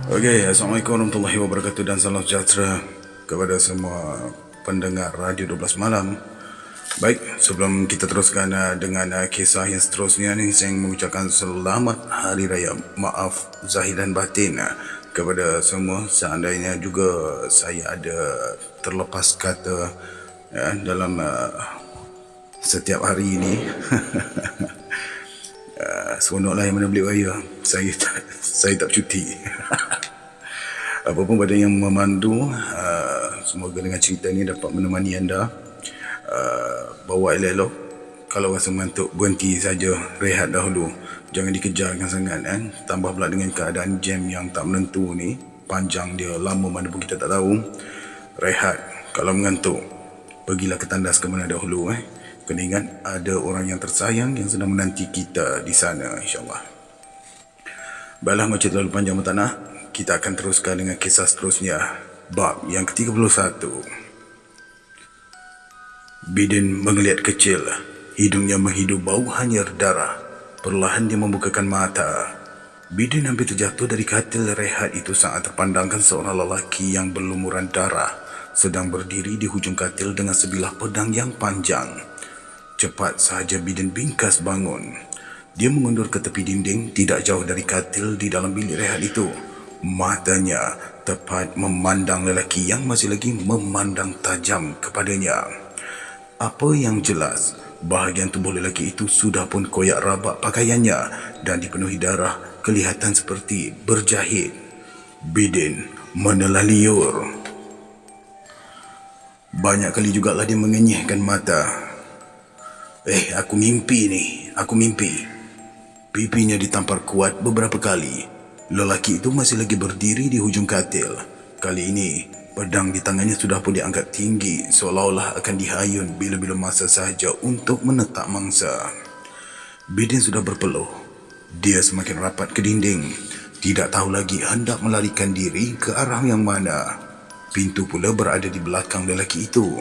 Okey, Assalamualaikum warahmatullahi wabarakatuh dan salam sejahtera kepada semua pendengar Radio 12 Malam. Baik, sebelum kita teruskan dengan kisah yang seterusnya ni, saya ingin mengucapkan selamat Hari Raya Maaf Zahir dan Batin kepada semua. Seandainya juga saya ada terlepas kata dalam setiap hari ini seronoklah yang mana beli raya. Saya tak cuti. Apapun pada yang memandu, semoga dengan cerita ini dapat menemani anda. Bawa elok-elok. Kalau rasa mengantuk, berhenti saja, rehat dahulu. Jangan dikejarkan sangat. Tambah pula dengan keadaan jam yang tak menentu ni, panjang dia, lama mana pun kita tak tahu. Rehat. Kalau mengantuk, pergilah ke tandas ke mana dahulu. Kena ingat, ada orang yang tersayang yang sedang menanti kita di sana, insyaAllah. Baiklah, macam terlalu panjang tak nak. Kita akan teruskan dengan kisah seterusnya. Bab yang ke-31. Bidin mengeliat kecil. Hidungnya menghidu bau hanyir darah. Perlahan dia membukakan mata. Bidin hampir terjatuh dari katil rehat itu saat terpandangkan seorang lelaki yang berlumuran darah sedang berdiri di hujung katil dengan sebilah pedang yang panjang. Cepat sahaja Bidin bingkas bangun. Dia mengundur ke tepi dinding tidak jauh dari katil di dalam bilik rehat itu. Matanya tepat memandang lelaki yang masih lagi memandang tajam kepadanya. Apa yang jelas, bahagian tubuh lelaki itu sudah pun koyak rabak pakaiannya dan dipenuhi darah, kelihatan seperti berjahit. Bidin menelan liur. Banyak kali jugalah dia mengenyihkan mata. Aku mimpi ni, aku mimpi. Pipinya ditampar kuat beberapa kali. Lelaki itu masih lagi berdiri di hujung katil. Kali ini, pedang di tangannya sudah pun diangkat tinggi, seolah-olah akan dihayun bila-bila masa sahaja untuk menetak mangsa. Bidin sudah berpeluh. Dia semakin rapat ke dinding. Tidak tahu lagi hendak melarikan diri ke arah yang mana. Pintu pula berada di belakang lelaki itu.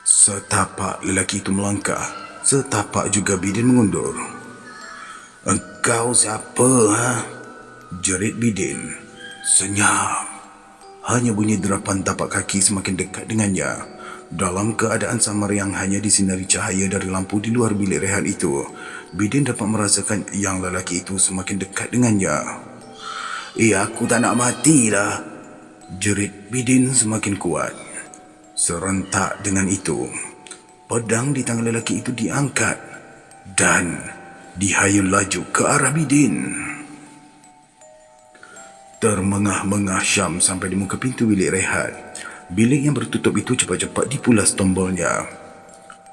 Setapak lelaki itu melangkah. Setapak juga Bidin mengundur. "Engkau siapa, jerit Bidin. Senyap. Hanya bunyi derapan tapak kaki semakin dekat dengannya. Dalam keadaan samar yang hanya disinari cahaya dari lampu di luar bilik rehat itu, Bidin dapat merasakan yang lelaki itu semakin dekat dengannya. Aku tak nak mati dah," jerit Bidin semakin kuat. Serentak dengan itu, pedang di tangan lelaki itu diangkat dan dihayun laju ke arah Bidin. Termengah-mengah Syam sampai di muka pintu bilik rehat. Bilik yang bertutup itu cepat-cepat dipulas tombolnya.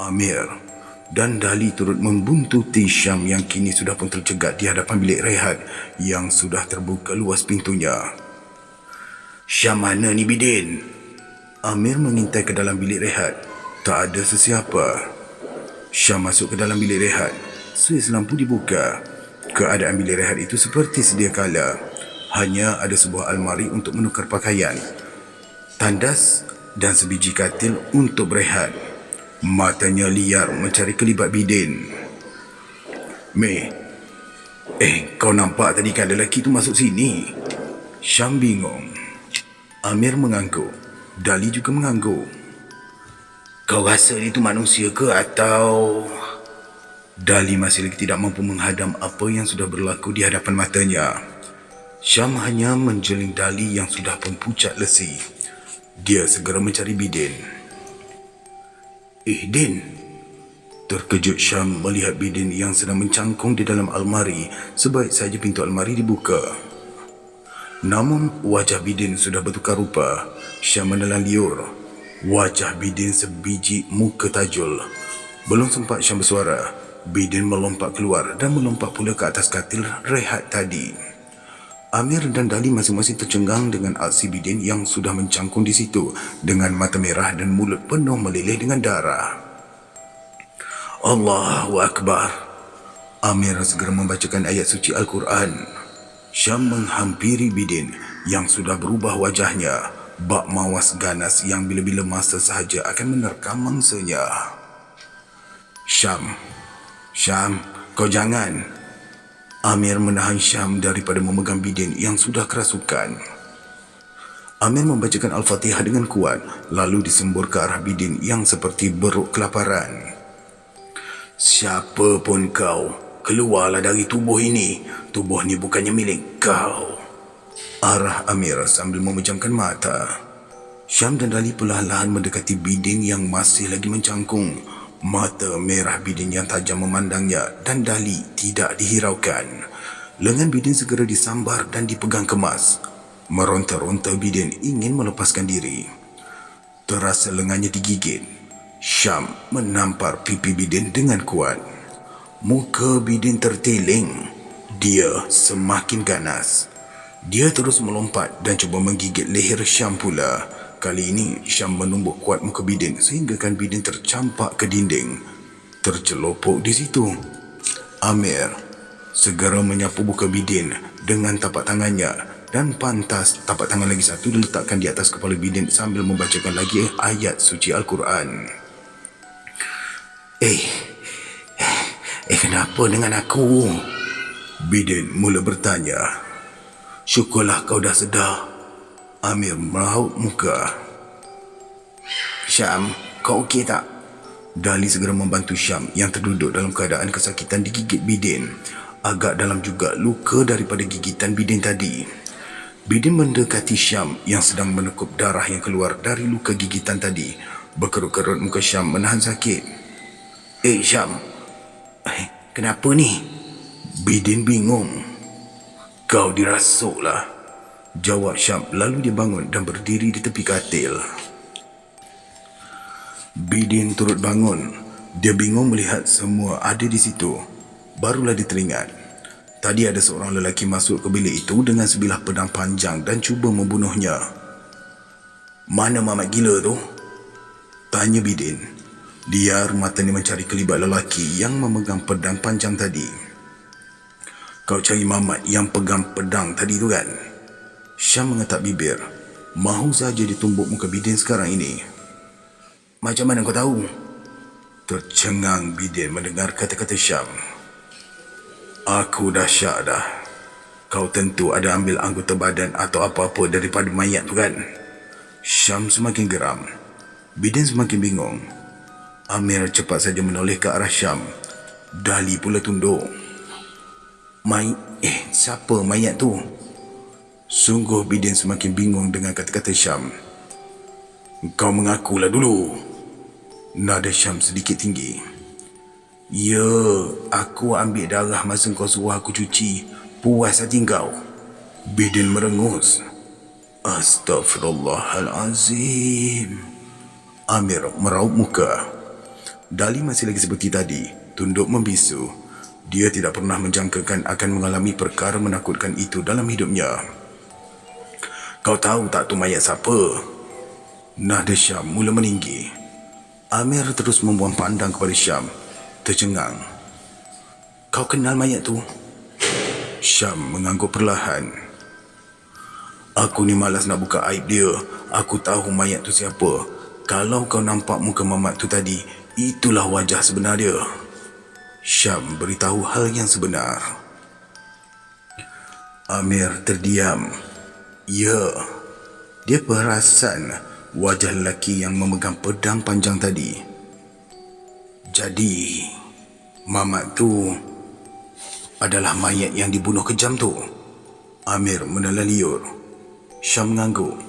Amir dan Dali turut membuntuti Syam yang kini sudah pun tercegat di hadapan bilik rehat yang sudah terbuka luas pintunya. "Syam mana ni Bidin?" Amir mengintai ke dalam bilik rehat. Tak ada sesiapa. Syam masuk ke dalam bilik rehat. Suis lampu dibuka. Keadaan bilik rehat itu seperti sedia kala. Hanya ada sebuah almari untuk menukar pakaian, tandas dan sebiji katil untuk berehat. Matanya liar mencari kelibat Bidin. "Mei, kau nampak tadi kan lelaki itu masuk sini?" Syam bingung. Amir mengangguk. Dali juga mengangguk. "Kau rasa dia itu manusia ke atau..." Dali masih lagi tidak mampu menghadam apa yang sudah berlaku di hadapan matanya. Syam hanya menjeling Dali yang sudah pun pucat lesi. Dia segera mencari Bidin. Din!" Terkejut Syam melihat Bidin yang sedang mencangkung di dalam almari sebaik saja pintu almari dibuka. Namun wajah Bidin sudah bertukar rupa. Syam menelan liur. Wajah Bidin sebiji muka tajul. Belum sempat Syam bersuara, Bidin melompat keluar dan melompat pula ke atas katil rehat tadi. Amir dan Dali masing-masing tercengang dengan aksi Bidin yang sudah mencangkung di situ dengan mata merah dan mulut penuh meleleh dengan darah. "Allahu Akbar." Amir segera membacakan ayat suci Al-Quran. Syam menghampiri Bidin yang sudah berubah wajahnya, bak mawas ganas yang bila-bila masa sahaja akan menerkam mangsanya. Syam, kau jangan." Amir menahan Syam daripada memegang bidin yang sudah kerasukan. Amir membacakan Al-Fatihah dengan kuat, lalu disembur ke arah bidin yang seperti beruk kelaparan. "Siapa pun kau, keluarlah dari tubuh ini. Tubuh ni bukannya milik kau," arah Amir sambil memejamkan mata. Syam dan Dali perlahan-lahan mendekati bidin yang masih lagi mencangkung. Mata merah bidin yang tajam memandangnya dan Dali tidak dihiraukan. Lengan bidin segera disambar dan dipegang kemas. Meronta-ronta bidin ingin melepaskan diri. Terasa lengannya digigit. Syam menampar pipi bidin dengan kuat. Muka bidin terteling. Dia semakin ganas. Dia terus melompat dan cuba menggigit leher Syam pula. Kali ini Syam menumbuk kuat muka bidin sehinggakan bidin tercampak ke dinding, tercelopok di situ. Amir segera menyapu muka bidin dengan tapak tangannya dan pantas tapak tangan lagi satu diletakkan di atas kepala bidin sambil membacakan lagi ayat suci Al-Quran. Kenapa dengan aku?" Bidin mula bertanya. "Syukurlah kau dah sedar." Amir meraup muka. "Syam, kau okey tak?" Dali segera membantu Syam yang terduduk dalam keadaan kesakitan digigit bidin. Agak dalam juga luka daripada gigitan bidin tadi. Bidin mendekati Syam yang sedang menekup darah yang keluar dari luka gigitan tadi. Berkerut-kerut muka Syam menahan sakit. Syam, kenapa ni?" Bidin bingung. "Kau dirasuklah," jawab Syam, lalu dia bangun dan berdiri di tepi katil. Bidin turut bangun. Dia bingung melihat semua ada di situ. Barulah dia teringat. Tadi ada seorang lelaki masuk ke bilik itu dengan sebilah pedang panjang dan cuba membunuhnya. "Mana mamat gila tu?" tanya Bidin. Dia matanya mencari kelibat lelaki yang memegang pedang panjang tadi. "Kau cari mamat yang pegang pedang tadi tu kan?" Syam mengetak bibir. Mahu saja ditumbuk muka Bidin sekarang ini. "Macam mana kau tahu?" Tercengang Bidin mendengar kata-kata Syam. "Aku dah syak dah. Kau tentu ada ambil anggota badan atau apa-apa daripada mayat tu kan?" Syam semakin geram. Bidin semakin bingung. Amir cepat saja menoleh ke arah Syam. Dali pula tunduk. Siapa mayat tu?" Sungguh Bidin semakin bingung dengan kata-kata Syam. "Kau mengakulah dulu." Nada Syam sedikit tinggi. "Ya, aku ambil darah masa kau suruh aku cuci. Puas hati kau?" Bidin merengus. "Astaghfirullahalazim." Amir meraup muka. Dali masih lagi seperti tadi, tunduk membisu. Dia tidak pernah menjangkakan akan mengalami perkara menakutkan itu dalam hidupnya. "Kau tahu tak tu mayat siapa?" Nada Syam mula meninggi. Amir terus membuang pandang kepada Syam, tercengang. "Kau kenal mayat tu?" Syam mengangguk perlahan. "Aku ni malas nak buka aib dia. Aku tahu mayat tu siapa. Kalau kau nampak muka mamat tu tadi, itulah wajah sebenar dia." Syam beritahu hal yang sebenar. Amir terdiam. Ya, dia perasan wajah lelaki yang memegang pedang panjang tadi. Jadi, mamat tu adalah mayat yang dibunuh kejam tu. Amir menelan liur. Syam mengangguk.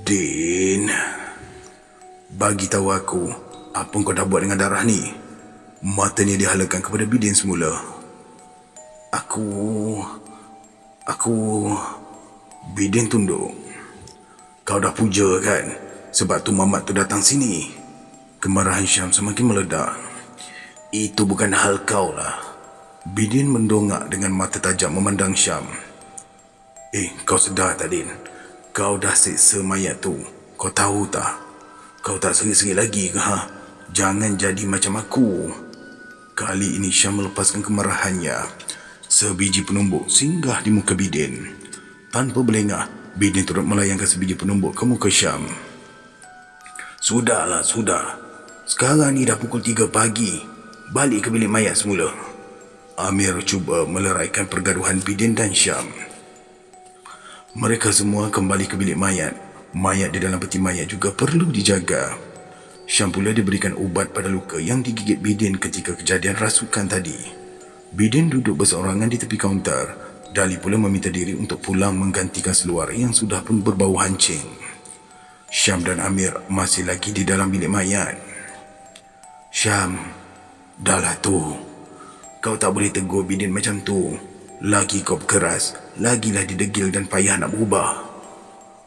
"Din, bagi tahu aku, apa kau dah buat dengan darah ni?" Matanya dihalakan kepada Bidin semula. Aku... Bidin tunduk. "Kau dah puja kan? Sebab tu mamat tu datang sini." Kemarahan Syam semakin meledak. "Itu bukan hal kau lah." Bidin mendongak dengan mata tajam memandang Syam. Kau sedar tak, Din? Kau dah seksa mayat tu. Kau tahu tak? Kau tak sengit-sengit lagi ke, ha? Jangan jadi macam aku." Kali ini Syam melepaskan kemarahannya. Sebiji penumbuk singgah di muka Bidin. Tanpa berlengah, Bidin turut melayangkan sebiji penumbuk ke muka Syam. Sudahlah, sudah. Sekarang ni dah pukul 3 pagi. Balik ke bilik mayat semula." Amir cuba meleraikan pergaduhan Bidin dan Syam. Mereka semua kembali ke bilik mayat. Mayat di dalam peti mayat juga perlu dijaga. Syam pula diberikan ubat pada luka yang digigit Bidin ketika kejadian rasukan tadi. Bidin duduk berseorangan di tepi kaunter. Dali pula meminta diri untuk pulang menggantikan seluar yang sudah pun berbau hancing. Syam dan Amir masih lagi di dalam bilik mayat. Syam, dahlah tu. Kau tak boleh tegur Bidin macam tu. Lagi kau berkeras, lagilah didegil dan payah nak berubah.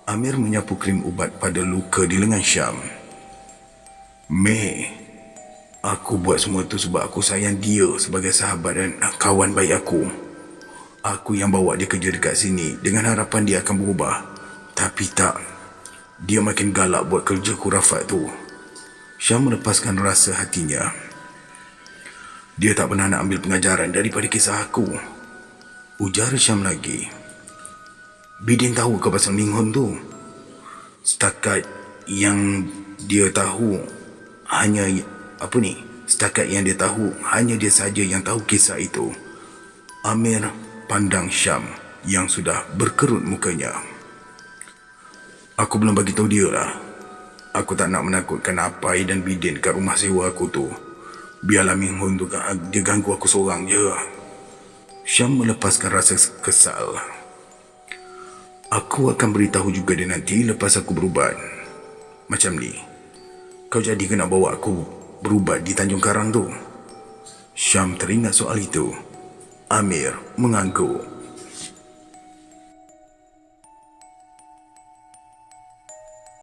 Amir menyapu krim ubat pada luka di lengan Syam. Mei, aku buat semua tu sebab aku sayang dia sebagai sahabat dan kawan baik aku. Aku yang bawa dia kerja dekat sini dengan harapan dia akan berubah. Tapi tak. Dia makin galak buat kerja khurafat tu. Syam melepaskan rasa hatinya. Dia tak pernah nak ambil pengajaran daripada kisah aku. Ujar Syam lagi. Bidin tahu ke pasal Ning Hon tu? Setakat yang dia tahu hanya dia saja yang tahu kisah itu. Amir pandang Syam yang sudah berkerut mukanya. Aku belum bagi tahu dia lah. Aku tak nak menakutkan Apai dan Bidin kat rumah sewa aku tu. Biarlah Ming Hun tu dia ganggu aku seorang je. Syam melepaskan rasa kesal. Aku akan beritahu juga dia nanti lepas aku berubat. Macam ni, kau jadi ke nak bawa aku berubat di Tanjung Karang tu? Syam teringat soal itu. Amir mengangguk.